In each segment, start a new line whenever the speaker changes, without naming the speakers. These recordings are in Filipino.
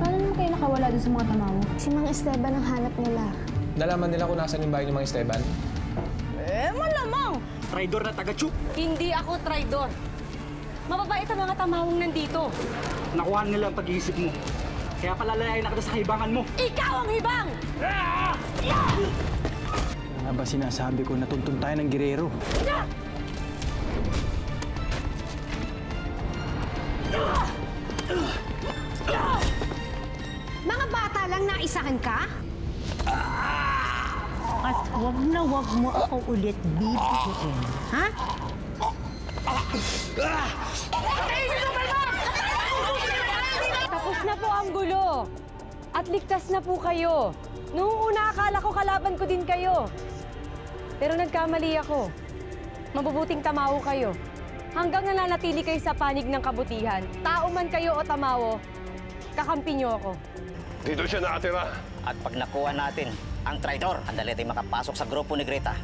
Paano naman kayo nakawala doon sa mga tamaw?
Si Mang Esteban ang hanap nila.
Nalaman nila kung nasan yung bahay ni Mang Esteban?
Malamang!
Traidor na taga-Chu!
Hindi ako traidor. Mababait ang mga tamawang nandito.
Nakuha nila ang pag-iisip mo. Kaya palalayain na kita sa hibangan mo.
Ikaw ang hibang!
Ano ba sinasabi ko, natuntun tayo ng girero?
Mga bata lang, naisahan ka?
At wag mo ako ulit bibihin, ha?
Tapos na po ang gulo. At ligtas na po kayo. Noong una akala ko kalaban ko din kayo. Pero nagkamali ako. Mabubuting tamawo kayo. Hanggang nananatili kayo sa panig ng kabutihan. Tao man kayo o tamawo, kakampi niyo ako.
Dito siya nakatira.
At pag nakuha natin ang traidor, andali tayo makapasok sa grupo ni Greta.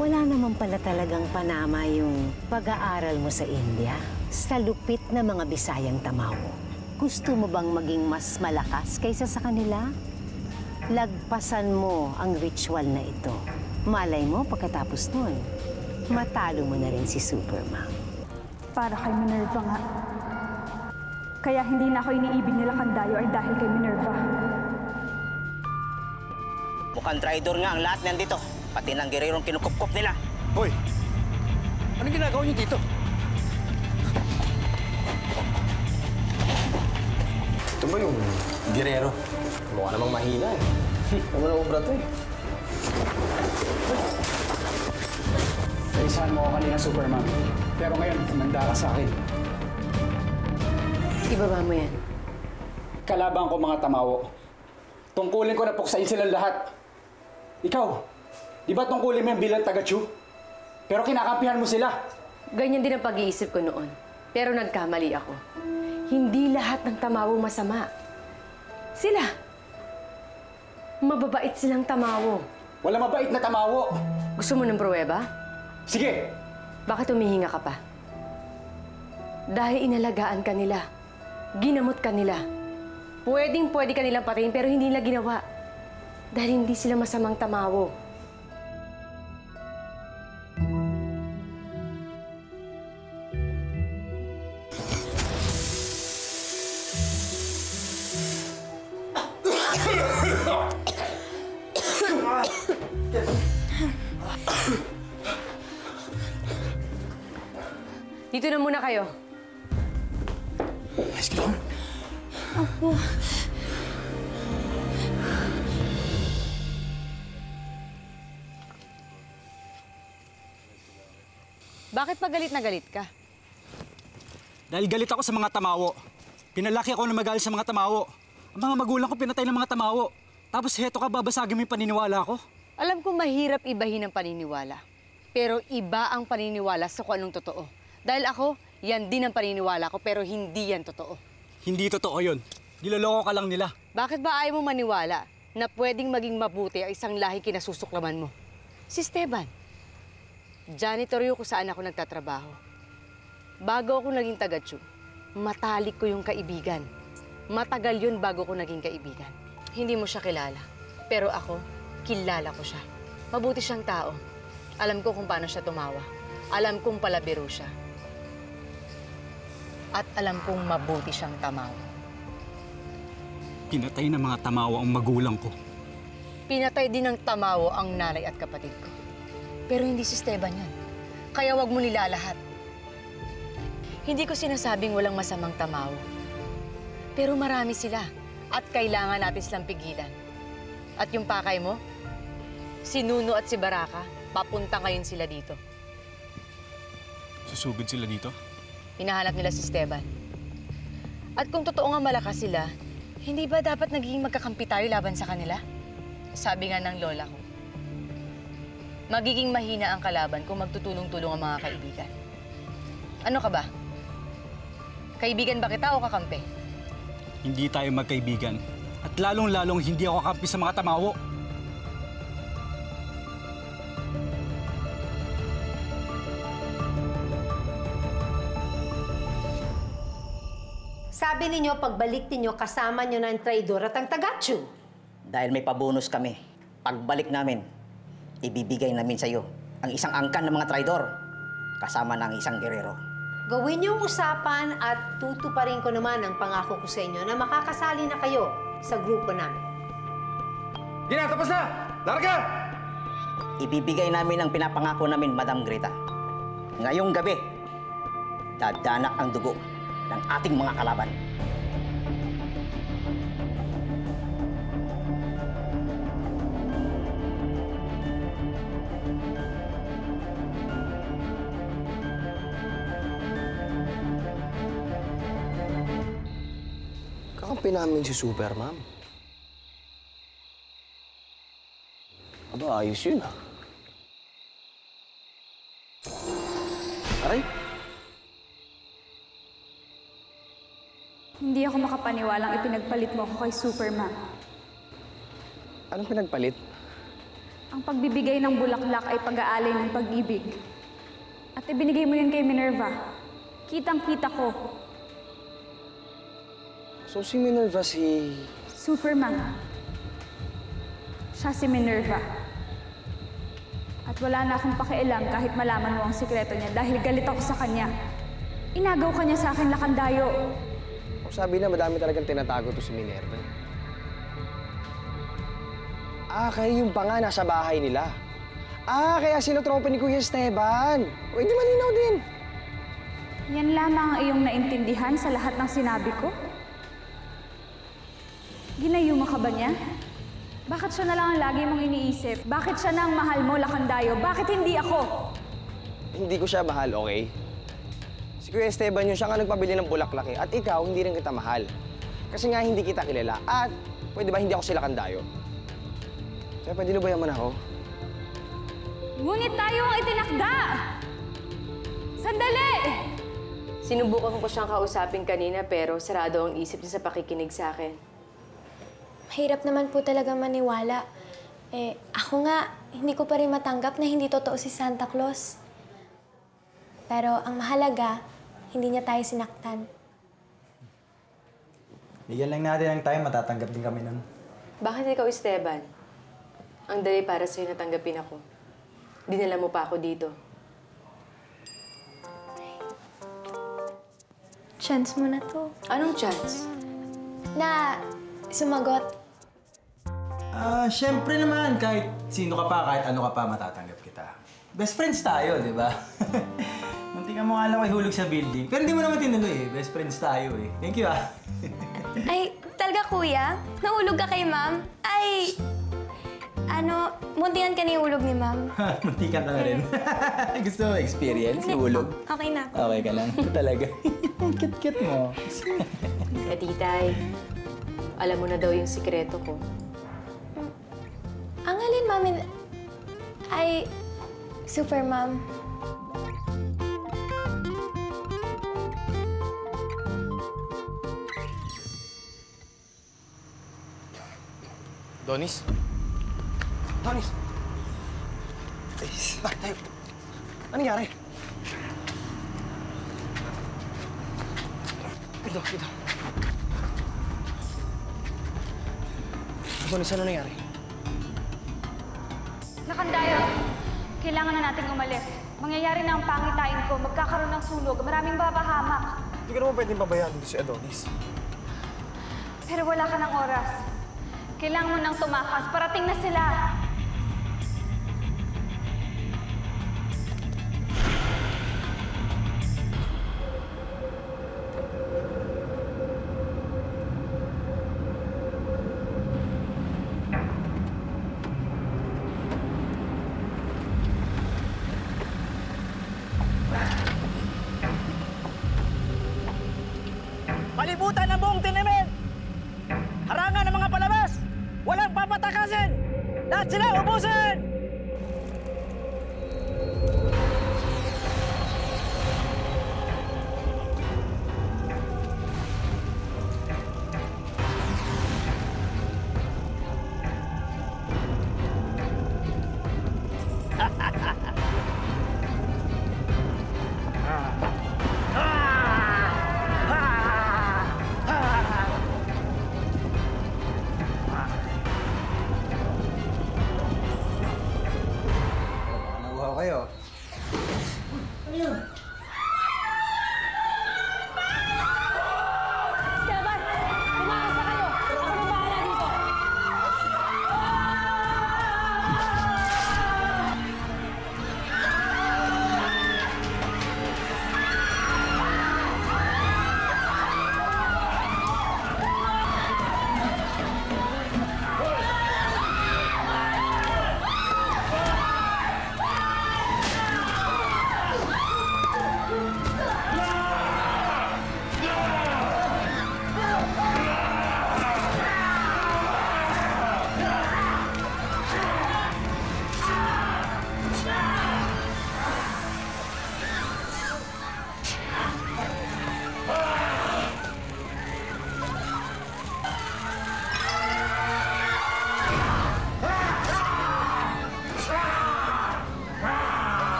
Wala naman pala talagang panama yung pag-aaral mo sa India. Sa lupit na mga Bisayang tamawo. Gusto mo bang maging mas malakas kaysa sa kanila? Lagpasan mo ang ritual na ito. Malay mo, pagkatapos nun, matalo mo na rin si Superman.
Para kay Minerva nga. Kaya hindi na ako iniibig nila Candayo ay dahil kay Minerva.
Mukhang traidor nga ang lahat nandito. Pati ng gererong kinukupkup nila.
Hoy! Anong ginagawa niyo dito?
Ito ba yung girero? Mukha namang mahina eh. Ano na obra to eh?
Naisahan mo ako kanina, Superman. Pero ngayon, tumanda ka sa akin.
Ibaba mo yan.
Kalaban ko mga tamawo. Tungkulin ko na puksain silang lahat. Ikaw, di ba tungkulin mo yung bilang taga-Chu? Pero kinakampihan mo sila.
Ganyan din ang pag-iisip ko noon. Pero nagkamali ako. Hindi lahat ng tamawo masama. Sila. Mababait silang tamawo.
Wala mabait na tamawo.
Gusto mo ng pruweba?
Sige!
Bakit humihinga ka pa? Dahil inalagaan ka nila. Ginamot ka nila. Pwede ka nilang patayin pero hindi nila ginawa. Dahil hindi sila masamang tamawo. Dito na muna kayo.
Let's go.
Opo.
Bakit pa galit na galit ka?
Dahil galit ako sa mga tamawo. Pinalaki ako na magalit sa mga tamawo. Ang mga magulang ko pinatay ng mga tamawo. Tapos heto ka, babasagin mo yung paniniwala ko.
Alam ko mahirap ibahin ang paniniwala. Pero iba ang paniniwala sa kung anong totoo. Dahil ako, yan din ang paniniwala ko pero hindi yan totoo.
Hindi totoo yun. Niloloko ka lang nila.
Bakit ba ayaw mo maniwala na pwedeng maging mabuti ang isang lahi kinasusuklaman mo? Si Esteban. Janitoryo ko saan ako nagtatrabaho. Bago ako naging taga-Chu, matalik ko yung kaibigan. Matagal yun bago ko naging kaibigan. Hindi mo siya kilala. Pero ako, kilala ko siya. Mabuti siyang tao. Alam ko kung paano siya tumawa. Alam kong palabiro siya. At alam kong mabuti siyang tamawa.
Pinatay ng mga tamawa ang magulang ko.
Pinatay din ng tamawo ang nanay at kapatid ko. Pero hindi si Esteban yun. Kaya wag mo nilalahat. Hindi ko sinasabing walang masamang tamawo. Pero marami sila at kailangan natin silang pigilan. At yung pakay mo, si Nuno at si Baraka, papunta ngayon sila dito.
Susugod sila dito?
Hinahanap nila si Esteban. At kung totoo nga malakas sila, hindi ba dapat nagiging magkakampi tayo laban sa kanila? Sabi nga ng lola ko, magiging mahina ang kalaban kung magtutulong-tulong ang mga kaibigan. Ano ka ba? Kaibigan ba kita o kakampi?
Hindi tayo magkaibigan. At lalong-lalong hindi ako kakampi sa mga tamawo.
Sabi ninyo, pagbalik ninyo, kasama nyo na ang traidor at ang tagatsu.
Dahil may pabonus kami. Pagbalik namin, ibibigay namin sa iyo ang isang angkan ng mga traidor kasama ng isang gerero.
Gawin niyo ang usapan at tutuparin ko naman ang pangako ko sa inyo na makakasali na kayo sa grupo namin.
Gina, tapos na! Larga!
Ibibigay namin ang pinapangako namin, Madam Greta. Ngayong gabi, dadanak ang dugo ng ating mga kalaban.
Kakampi namin si Super, ma'am. Aba, ayos yun, ah. Aray?
Hindi ako makapaniwalang ipinagpalit mo ako kay Superman.
Anong pinagpalit?
Ang pagbibigay ng bulaklak ay pag-aalay ng pag-ibig. At ibinigay mo yun kay Minerva. Kitang-kita ko.
So si Minerva si...
Superman. Siya si Minerva. At wala na akong pakialam kahit malaman mo ang sikreto niya dahil galit ako sa kanya. Inagaw ka niya sa akin, Lakandayo.
Sabi na madami talagang tinatago to si Minerva. Kaya yung pa nga nasa bahay nila. Kaya sila tropa ni Kuya Esteban. O, di malinaw din.
Yan lamang ang iyong naintindihan sa lahat ng sinabi ko? Ginayuma ka ba niya? Bakit siya na lang ang lagi mong iniisip? Bakit siya na ang mahal mo, Lakandayo? Bakit hindi ako?
Hindi ko siya mahal, okay? Si Kuya Esteban yun, siya nga nagpabili ng bulaklak eh. At ikaw, hindi rin kita mahal. Kasi nga hindi kita kilala. At, pwede ba hindi ako sila Kandayo? Kaya pwede lubayan mo na ako?
Ngunit tayo ang itinakda! Sandali!
Sinubukan ko siyang kausapin kanina pero sarado ang isip niya sa pakikinig sa akin.
Mahirap naman po talaga maniwala. Ako nga, hindi ko pa rin matanggap na hindi totoo si Santa Claus. Pero ang mahalaga, hindi niya tayo sinaktan.
Bigyan lang natin ang time, matatanggap din kami nun.
Bakit ikaw, Esteban? Ang dali para sa'yo natanggapin ako. Dinala mo pa ako dito.
Chance mo na to.
Anong chance?
Na sumagot.
Siyempre naman, kahit sino ka pa, kahit ano ka pa, matatanggap kita. Best friends tayo, di ba? Munti ka mo nga lang ko ihulog sa building. Pero hindi mo naman tinuloy eh. Best friends tayo eh. Thank you ah.
Ay, talaga kuya? Nahulog ka kay ma'am? Ay, muntikan ka na yung hulog ni ma'am.
Muntikan ka na rin. Gusto mo experience? Ihulog?
Okay na.
Okay ka lang. Ito talaga. Cute-cute mo.
Titay, alam mo na daw yung sikreto ko.
Ang alin, mami, ay Super Mom.
Donis? Donis! Tayo. Ano nangyari? Ito. Donis, ano nangyari?
Lakandayo, kailangan na nating umalis. Mangyayari na ang pangitain ko, magkakaroon ng sunog, maraming babahamak.
Hindi ka naman pwedeng pabayaan dito si Adonis.
Pero wala ka ng oras. Kailangan mo nang tumakas, parating na sila.
Palibutan ng buong tinimen! Harangan ng mga palabas! Walang papatakasin! Lahat sila ubusin!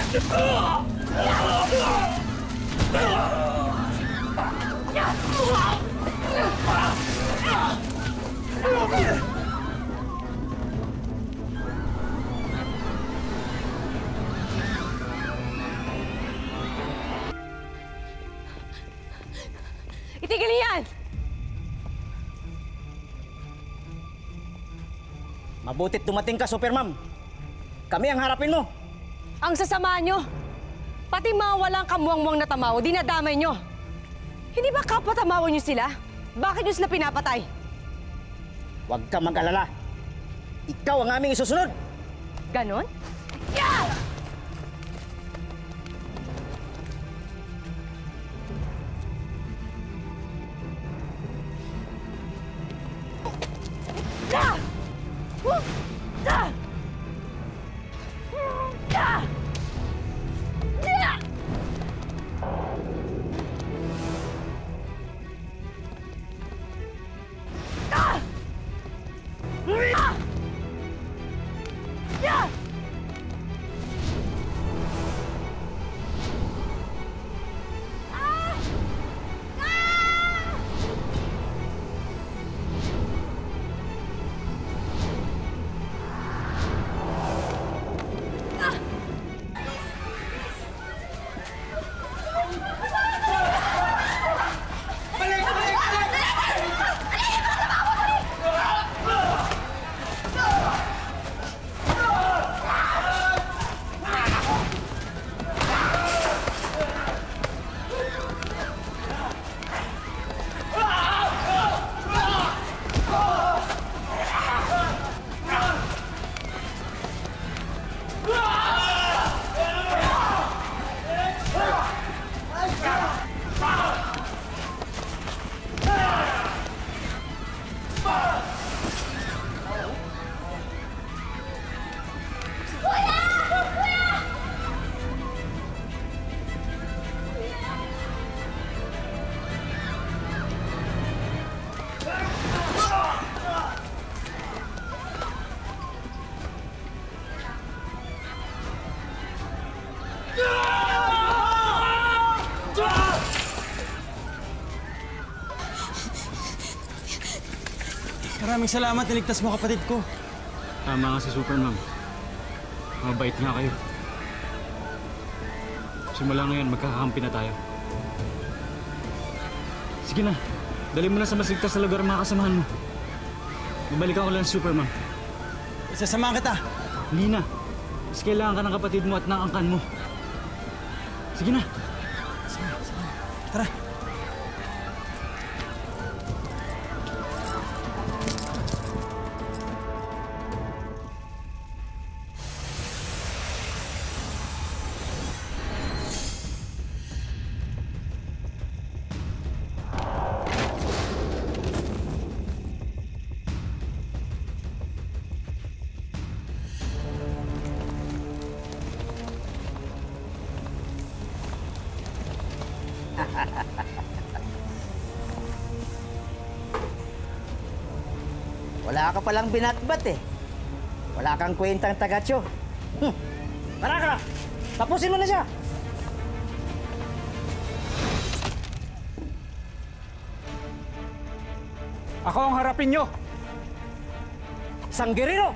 Itigil niyo yan!
Mabutit dumating ka, Supermam. Kami ang harapin mo.
Ang sasama nyo! Pati mga walang kamuwang-muwang na tamaw, dinadamay nyo. Hindi ba kapwa tamaw nyo sila? Bakit nyo sila pinapatay?
Huwag ka mag-alala. Ikaw ang aming isusunod.
Ganon?
Maraming salamat, niligtas mo kapatid ko.
Tama nga si Supermam. Mabait nga kayo. Simula ngayon, magkakakampi na tayo. Sige na, dali mo na sa mas ligtas na lugar ang mga kasamahan mo. Babalikan ko lang si Supermam.
Isasamahan kita.
Hindi na. Mas kailangan ka ng kapatid mo at ng angkan mo. Sige na.
Tara.
Wala ka palang binatbat eh. Wala kang kwentang tagatyo. Baraka! Tapusin mo na siya!
Ako ang harapin nyo!
Sanggirino!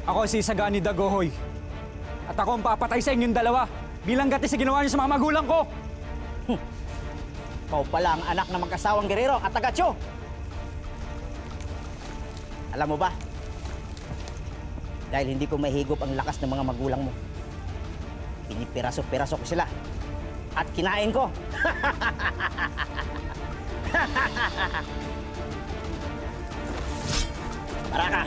Ako si Sagani Dagohoy. At ako ang papatay sa inyong dalawa bilang gati sa ginawa niyo sa mga magulang ko.
Ikaw pala ang anak ng mag-asawang gerero at tagatyo. Alam mo ba? Dahil hindi ko mahigop ang lakas ng mga magulang mo. Pinipiraso-piraso ko sila. At kinain ko. Baraka!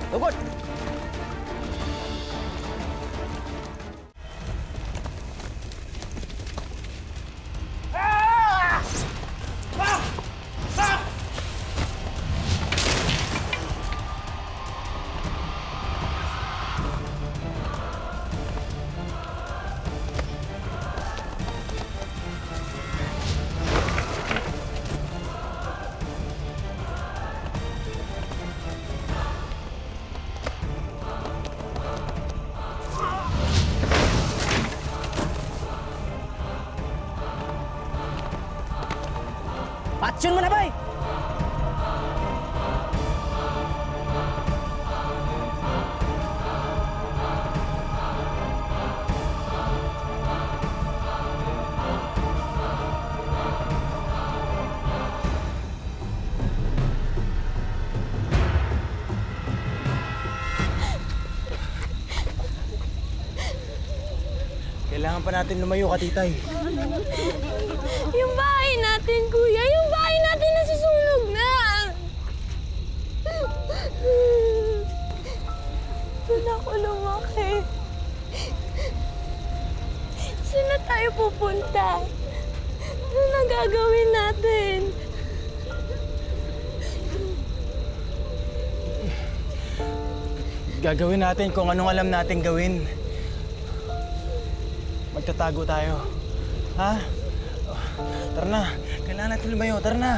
Tugod! Action mo na, boy!
Kailangan pa natin lumayo, Katitay.
Yung bahay natin, kuya! Yung bahay natin nasusunog na! Doon ako lumaki. Saan na tayo pupunta? Ano na gagawin natin?
Gagawin natin kung anong alam natin gawin. Magtatago tayo. Ha? Tara na. Kailangan natin lumayo. Tara na.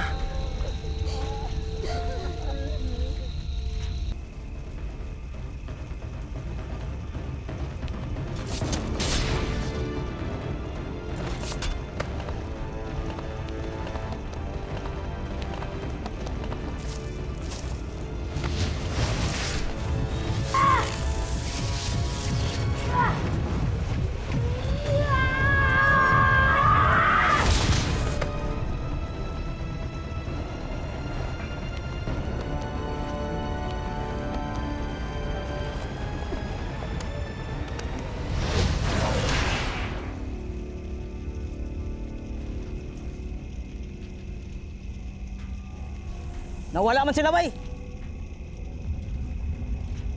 Nawala man sila, bay!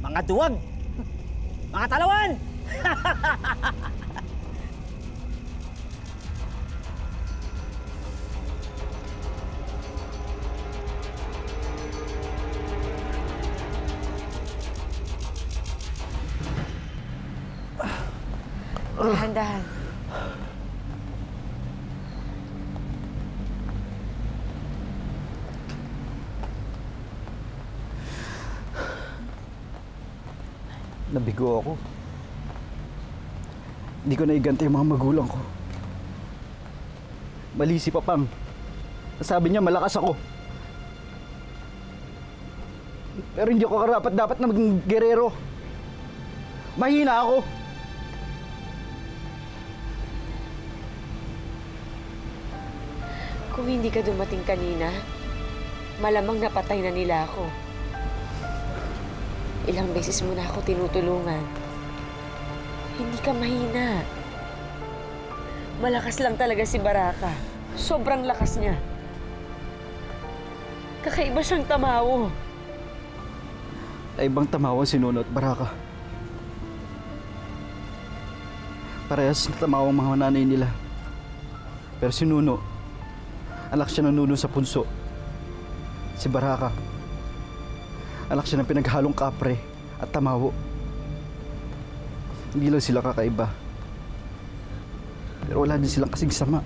Mga duwag! Mga talawan!
Dahan-dahan.
Nabigo ako. Hindi ko naiganti yung mga magulang ko. Mali si Papang. Sabi niya malakas ako. Pero hindi ako karapat-dapat na maging gerero. Mahina ako.
Kung hindi ka dumating kanina, malamang napatay na nila ako. Ilang beses mo na ako tinutulungan. Hindi ka mahina. Malakas lang talaga si Baraka. Sobrang lakas niya. Kakaiba siyang tamawo.
Ay ibang tamawa si Nuno at Baraka. Parehas na tamawa ang mga nanay nila. Pero si Nuno, anak siya ng Nuno sa punso. Si Baraka, anak siya ng pinaghalong kapre at tamawo. Hindi lang sila kakaiba. Pero wala din silang kasing sama.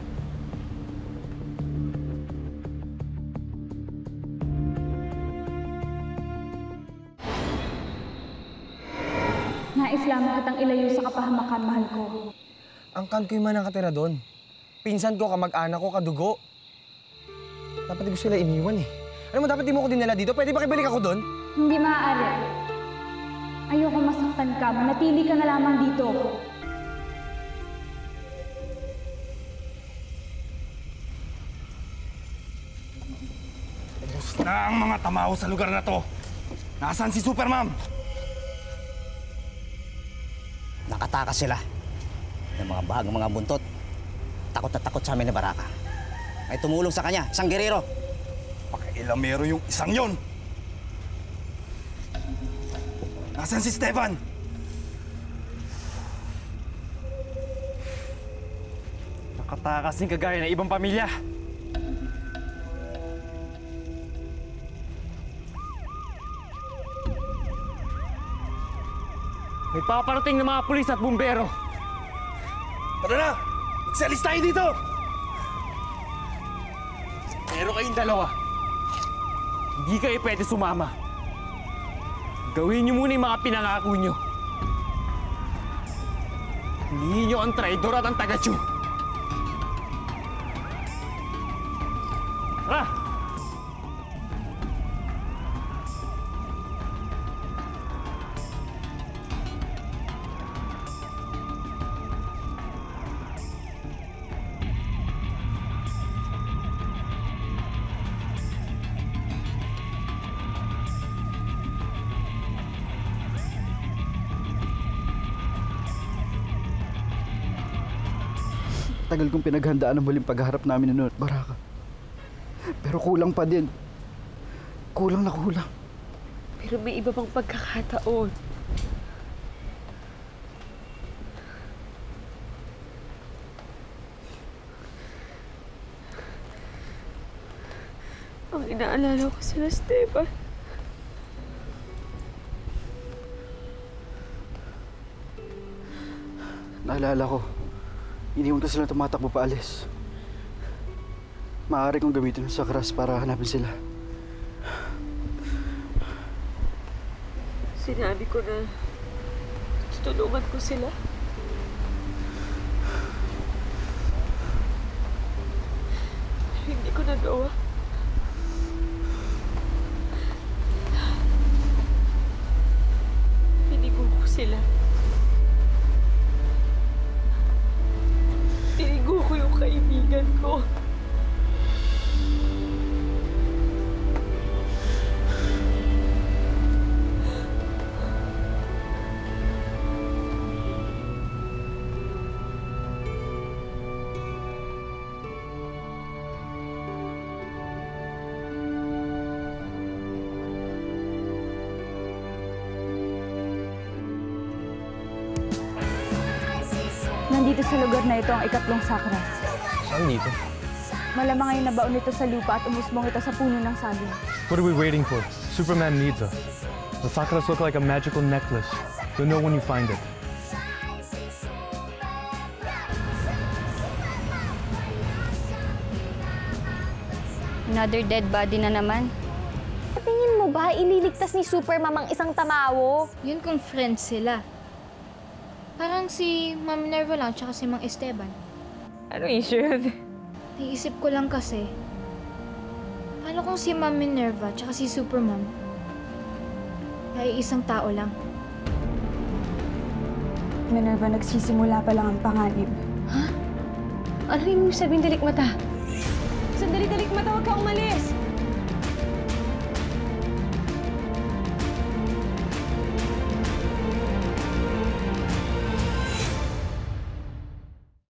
Nais lamang kitang ilayo sa kapahamakan, mahal ko.
Angkan ko yung mga nakatira doon. Pinsan ko, kamag-anak ko, kadugo. Dapat di ko sila iniwan eh. Alam mo, dapat di mo ko dinala dito. Pwede ba kibalik ako doon?
Hindi maaari. Ayoko masaktan ka. Manatili ka na lamang dito.
Ubus na ang mga tamaw sa lugar na to. Nasaan si Supermom?
Nakatakas sila. Ng mga bahagang mga buntot. Takot na takot sa amin ni Baraka. May tumulong sa kanya, isang gerero.
Pakailamero yung isang yon. Nasaan si Esteban?
Nakatakas din kagaya ng ibang pamilya. May paparating ng mga pulis at bumbero.
Tara na! Magsalis tayo dito!
Pero kayong dalawa, hindi kayo pwede sumama. Gawin niyo muna yung mga pinangako niyo. Hulihin niyo ang traidor at ang taga-Chu.
Tara!
Tagal kong pinaghandaan ang muling pagharap namin ni Nuno at Baraka. Pero kulang pa din. Kulang na kulang.
Pero may iba pang pagkakataon. Ang inaalala ko sila, Esteban.
Naalala ko, iniwan ko sila tumatakbo paalis. Maaari kong gamitin sa sakras para hanapin sila.
Sinabi ko na tutulungan ko sila. Hindi ko nagawa. Pinigo ko sila. Pinigo ko yung kaibigan ko.
Nandito sa lugar na ito ang ikatlong sakras.
Saan dito?
Malamang ay nabaon ito sa lupa at umusbong ito sa puno ng saging.
What are we waiting for? Superman needs us. The Sakras look like a magical necklace. You'll know when you find it.
Another dead body na naman.
Tingin mo ba, ililigtas ni Supermom ang isang tamawo?
Yun kung friends sila. Parang si Ma'am Minerva lang tsaka si Mang Esteban.
Ano issue yun?
Naisip ko lang kasi, paano kung si Ma'am Minerva tsaka si Supermom ay isang tao lang?
Minerva, nagsisimula pa lang ang panganib.
Ano yung sabihin, Dalikmata? Sandali, Dalikmata, huwag ka umalis!